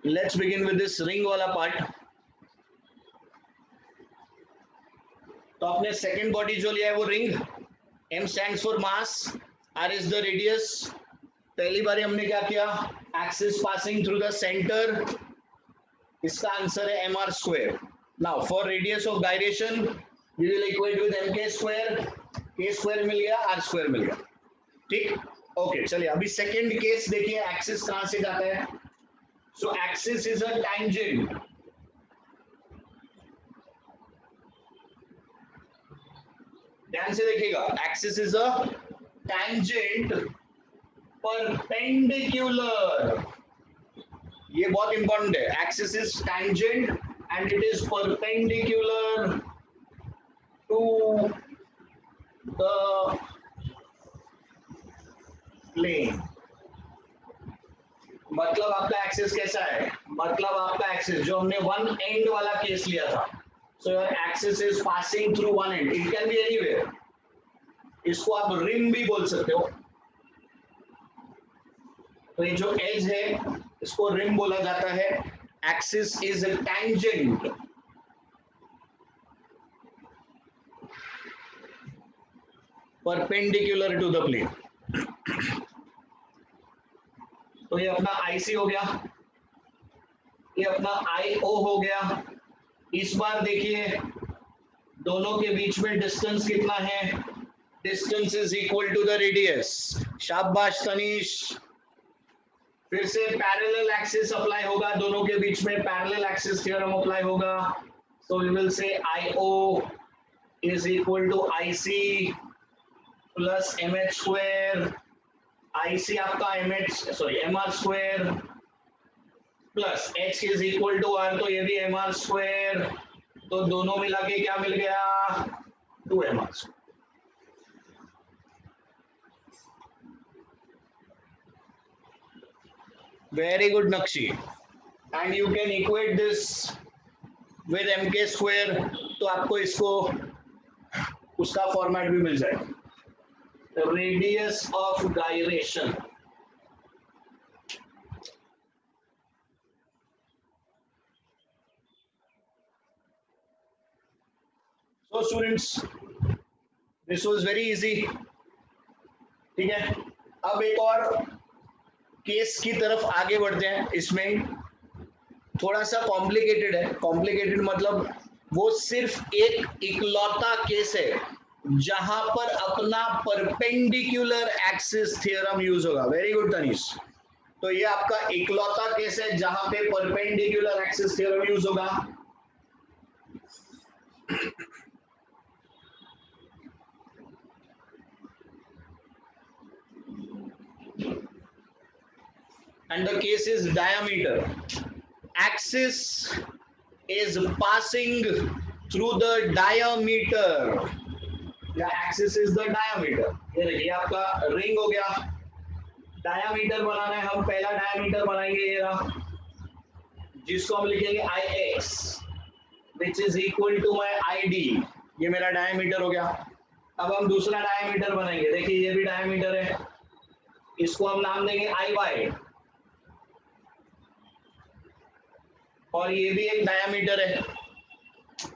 Let's begin with this ring वाला part. तो आपने सेकेंड बॉडी जो लिया है वो ring, m stands for mass, r is the radius. पहली बार हमने क्या किया, axis passing through the centre, इसका आंसर है mr square. Now for radius of gyration we will equate with mk square, k square मिल गया, r स्क्वायर मिल गया, ठीक। ओके चलिए अभी सेकेंड केस देखिए, एक्सिस कहां से जाता है। So axis is a tangent, ध्यान से देखिएगा, axis is a tangent perpendicular, ये बहुत इंपॉर्टेंट है। Axis is tangent and it is perpendicular to the plane. मतलब आपका एक्सिस कैसा है, मतलब आपका एक्सिस जो हमने वन एंड वाला केस लिया था, so your axis is passing through one and, it can be anywhere, इसको आप रिम भी बोल सकते हो। तो ये जो एज है इसको रिम बोला जाता है। Axis is a tangent perpendicular to the plane. तो ये अपना IC हो गया, ये अपना IO हो गया। इस बार देखिए दोनों के बीच में डिस्टेंस कितना है, distance is equal to the radius. शाबाश तनीश, फिर से पैरेलल एक्सिस अप्लाई होगा, दोनों के बीच में पैरेलल एक्सिस थ्योरम अप्लाई होगा। So we will say IO is equal to IC plus MH square, IC आपका MR square plus H is equal to R, तो ये भी MR स्क्वायर, तो दोनों मिला के क्या मिल गया, 2MR। Very good नक्शी, and you can equate this with MK square, तो आपको इसको उसका फॉर्मेट भी मिल जाएगा, radius of gyration. So students, this was very easy, ठीक है। अब एक और केस की तरफ आगे बढ़ते हैं, इसमें थोड़ा सा कॉम्प्लिकेटेड है। कॉम्प्लिकेटेड मतलब वो सिर्फ एक इकलौता केस है जहां पर अपना परपेंडिकुलर एक्सिस थ्योरम यूज होगा। वेरी गुड तनीश, तो ये आपका इकलौता केस है जहां पे परपेंडिकुलर एक्सिस थ्योरम यूज होगा। And the case is diameter. Axis is passing through the diameter. The axis is the diameter. ये देखिए आपका रिंग हो गया, डायामीटर बनाना है, हम पहला डायामीटर बनाएंगे ये रहा, जिसको हम लिखेंगे IX, which is equal to my ID। ये मेरा डायामीटर हो गया। अब हम दूसरा डायामीटर बनाएंगे, देखिए ये भी डायामीटर है, इसको हम नाम देंगे IY, और ये भी एक डायामीटर है।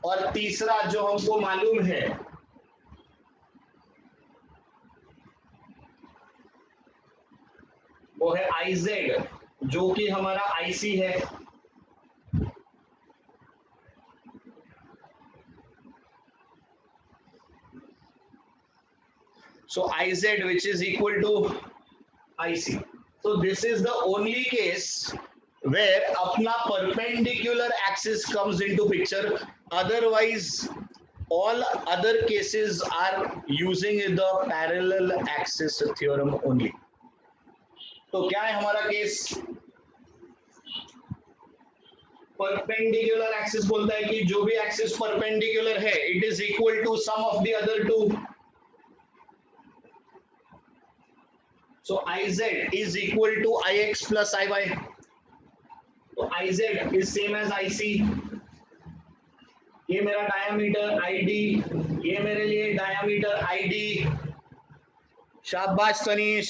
और तीसरा जो हमको मालूम है वो है IZ, जो कि हमारा IC है। So IZ which is equal to IC. So this is the only case where अपना perpendicular axis comes into picture. Otherwise all other cases are using the parallel axis theorem only. तो क्या है हमारा case, perpendicular axis बोलता है कि जो भी एक्सिस परपेंडिकुलर है it is equal to sum of the other two. So IZ is equal to IX plus IY. तो IZ is same as IC। ये मेरा डायामीटर ID, ये मेरे लिए डायामीटर ID। शाबाश तनीश,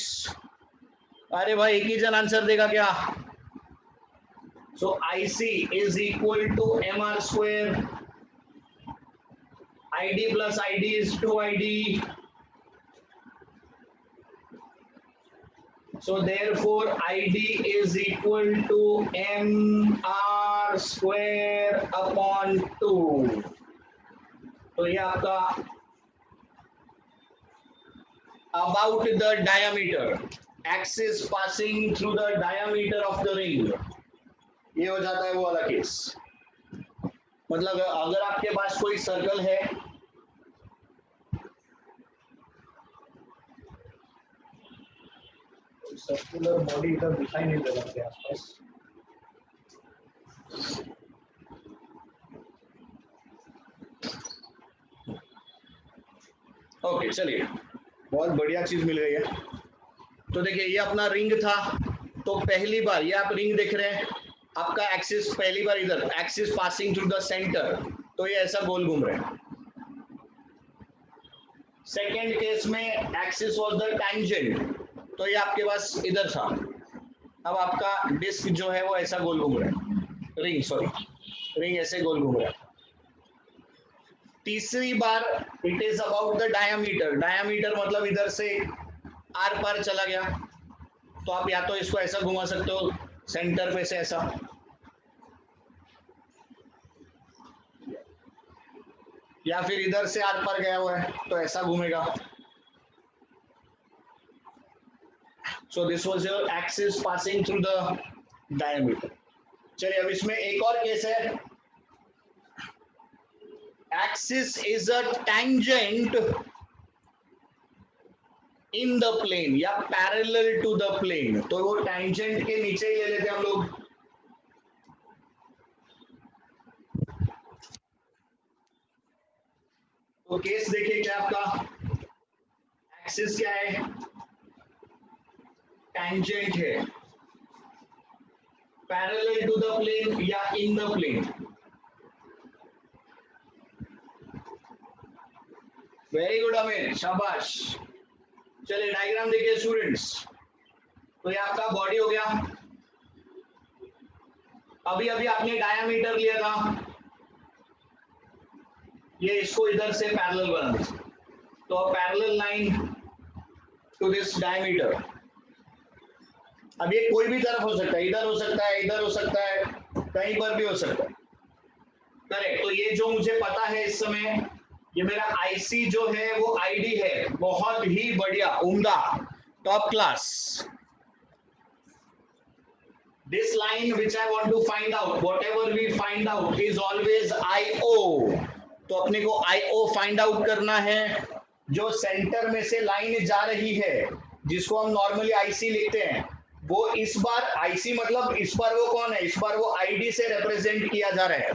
अरे भाई एक ही जन आंसर देगा क्या। So IC is equal to MR square. ID plus ID is 2ID. So therefore ID is equal to MR square upon 2. तो ये आपका about the diameter, axis passing through the diameter of the ring, ये हो जाता है वो वाला case. मतलब अगर आपके पास कोई सर्कल है, सर्कुलर बॉडी इधर दिखाई नहीं दे रहा है आसपास। ओके चलिए, बहुत बढ़िया चीज मिल गई है। तो देखिए ये अपना रिंग था, तो पहली बार ये आप रिंग देख रहे हैं, आपका एक्सिस पहली बार इधर axis passing through the centre, तो ये ऐसा गोल घूम रहे हैं। सेकेंड केस में एक्सिस वाज द टैंजेंट, तो ये आपके पास इधर था, अब आपका डिस्क जो है वो ऐसा गोल घूम रहा है, रिंग ऐसे गोल घूम रहा है। तीसरी बार it is about the diameter, diameter मतलब इधर से आर पार चला गया, तो आप या तो इसको ऐसा घुमा सकते हो सेंटर पे से ऐसा, या फिर इधर से आर पार गया हुआ है तो ऐसा घूमेगा। So this was your axis passing through the diameter. चलिए अब इसमें एक और केस है, axis is a tangent in the plane या पैरेलल टू द प्लेन, तो वो टेंजेंट के नीचे ही ले लेते हैं हम लोग। तो केस देखिए क्या आपका एक्सिस क्या है, टेंजेंट है, पैरेलल टू द प्लेन या in the plane. Very good Amit, शाबाश। चलिए डायग्राम देखिए स्टूडेंट्स, तो ये आपका बॉडी हो गया, अभी अभी आपने डायामीटर लिया था, ये इसको इधर से पैरेलल बना दीजिए, तो parallel line to this diameter. अब ये कोई भी तरफ हो सकता है, इधर हो सकता है, इधर हो सकता है, कहीं पर भी हो सकता है, करेक्ट। तो ये जो मुझे पता है इस समय, ये मेरा आईसी जो है वो आईडी है, बहुत ही बढ़िया, उम्दा, top class. This line which I want to find out, whatever we find out is always IO, तो अपने को IO फाइंड आउट करना है, जो सेंटर में से लाइन जा रही है जिसको हम नॉर्मली आईसी लिखते हैं, वो इस बार आईसी मतलब इस बार वो कौन है, इस बार वो आईडी से रिप्रेजेंट किया जा रहा है।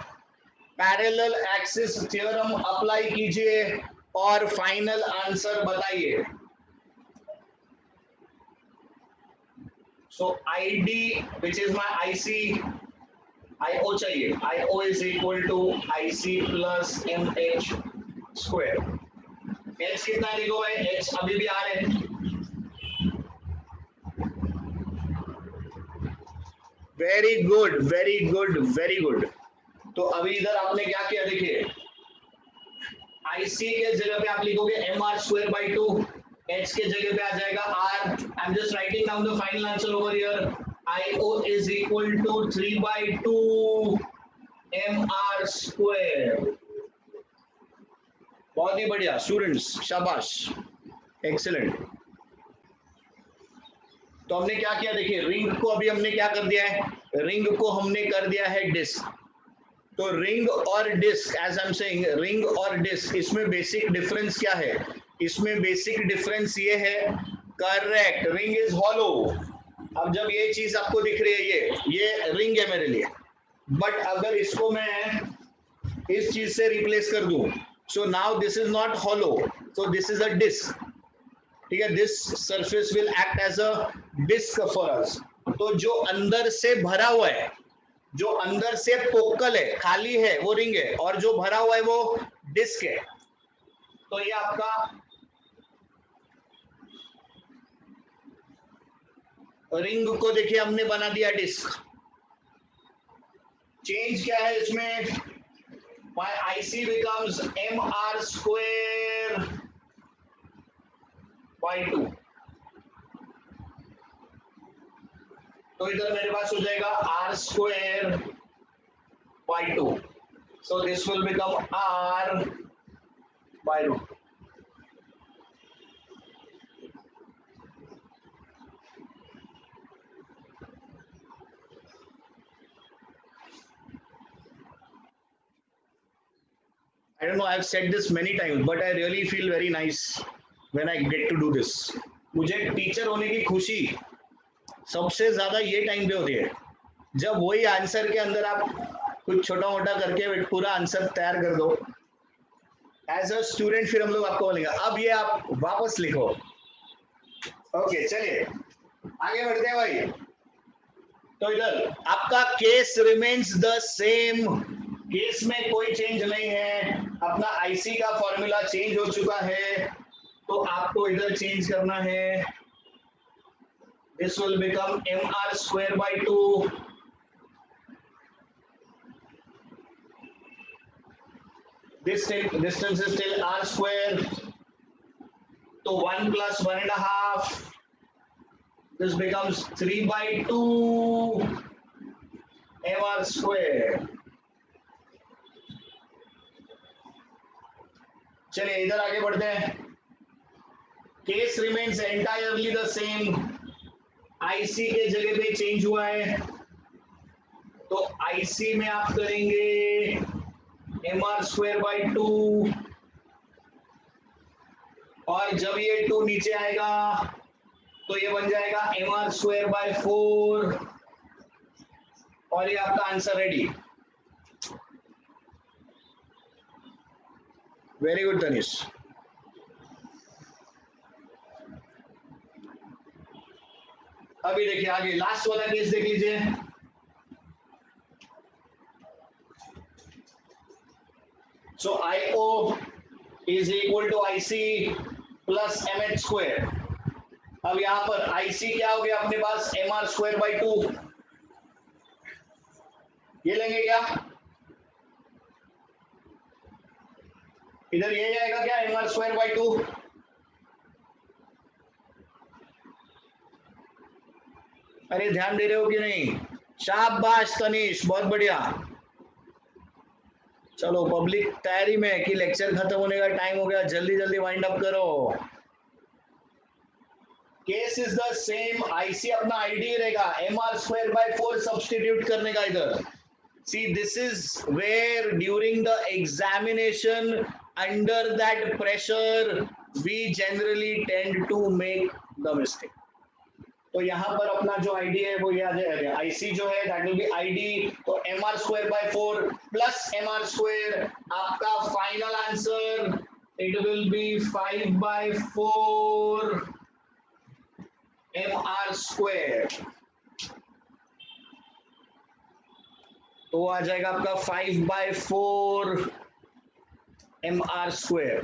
पैरेलल एक्सिस थ्योरम अप्लाई कीजिए और फाइनल आंसर बताइए। So ID which is my IC, IO चाहिए, IO is equal to IC plus MH square। H कितना है लिखो भाई, H अभी भी आ रहे हैं, very good very good very good. तो अभी इधर आपने क्या किया देखिए, IC के जगह पे आप लिखोगे MR square by 2, H के जगह पे आ जाएगा R। I am just writing down the final answer over here, IO is equal to 3 by 2 MR square। बहुत ही बढ़िया स्टूडेंट्स, शाबाश, एक्सीलेंट। तो हमने क्या किया देखिए, रिंग को अभी हमने क्या कर दिया है, रिंग को हमने कर दिया है डिस्क। तो रिंग और disc, as I am saying, ring और डिस्क, इसमें बेसिक डिफरेंस क्या है, इसमें बेसिक डिफरेंस ये है, करेक्ट, रिंग इज हॉलो। अब जब ये चीज आपको दिख रही है, ये रिंग है मेरे लिए, बट अगर इसको मैं इस चीज से रिप्लेस कर दूं, so now this is not hollow, so this is a disc, ठीक है, this surface will act as a disc for us. तो जो अंदर से भरा हुआ है, जो अंदर से पोकल है, खाली है, वो रिंग है, और जो भरा हुआ है वो डिस्क है। तो ये आपका रिंग को देखिए हमने बना दिया डिस्क, चेंज क्या है इसमें? my IC becomes mr square by 2। तो इधर मेरे पास हो जाएगा r square by 2, so this will become r by root। I don't know, I've said this many times, but I really feel very nice when I get to do this। मुझे teacher होने की खुशी सबसे ज्यादा ये time पे होती है जब वही आंसर के अंदर आप कुछ छोटा मोटा करके पूरा आंसर तैयार कर दो। एज अ स्टूडेंट फिर हम लोग आपको बोलेंगे अब ये आप वापस लिखो। ओके चलिए आगे बढ़ते हैं भाई। तो इधर आपका case remains the same, case में कोई चेंज नहीं है, अपना आईसी का फॉर्मूला चेंज हो चुका है, तो आपको इधर चेंज करना है। This will become mr square by 2। this distance is still r square, so 1 plus 1.5, this becomes 3 by 2 mr square। चलिए इधर आगे बढ़ते हैं। Case remains entirely the same, IC के जगह पे चेंज हुआ है, तो आईसी में आप करेंगे mr square by 2, और जब ये 2 नीचे आएगा तो ये बन जाएगा mr square by 4, और ये आपका answer ready. Very good Tanish. अभी देखिए आगे लास्ट वाला केस देख लीजिए। So IO is equal to IC plus MH square. अब यहां पर IC क्या हो गया अपने पास mr स्क्वायर बाई 2, ये लेंगे क्या? इधर ये जाएगा क्या mr स्क्वायर बाई 2? अरे ध्यान दे रहे हो कि नहीं? शाबाश तनीश, बहुत बढ़िया। चलो पब्लिक तैयारी में कि लेक्चर खत्म होने का टाइम हो गया, जल्दी जल्दी वाइंड अप करो। Case is the same, IC अपना आईडी रहेगा, mr स्क्वायर बाय 4 सब्स्टिट्यूट करने का इधर। See, this is where during the examination under that pressure we generally tend to make the mistake। तो यहाँ पर अपना जो आईडी है वो ये आ जाएगा, आईसी जो है दैट विल बी आईडी, तो mr square by 4 plus mr square, आपका final answer it will be 5 by 4 mr square. तो आ जाएगा आपका 5 बाय 4 mr स्क्वायर।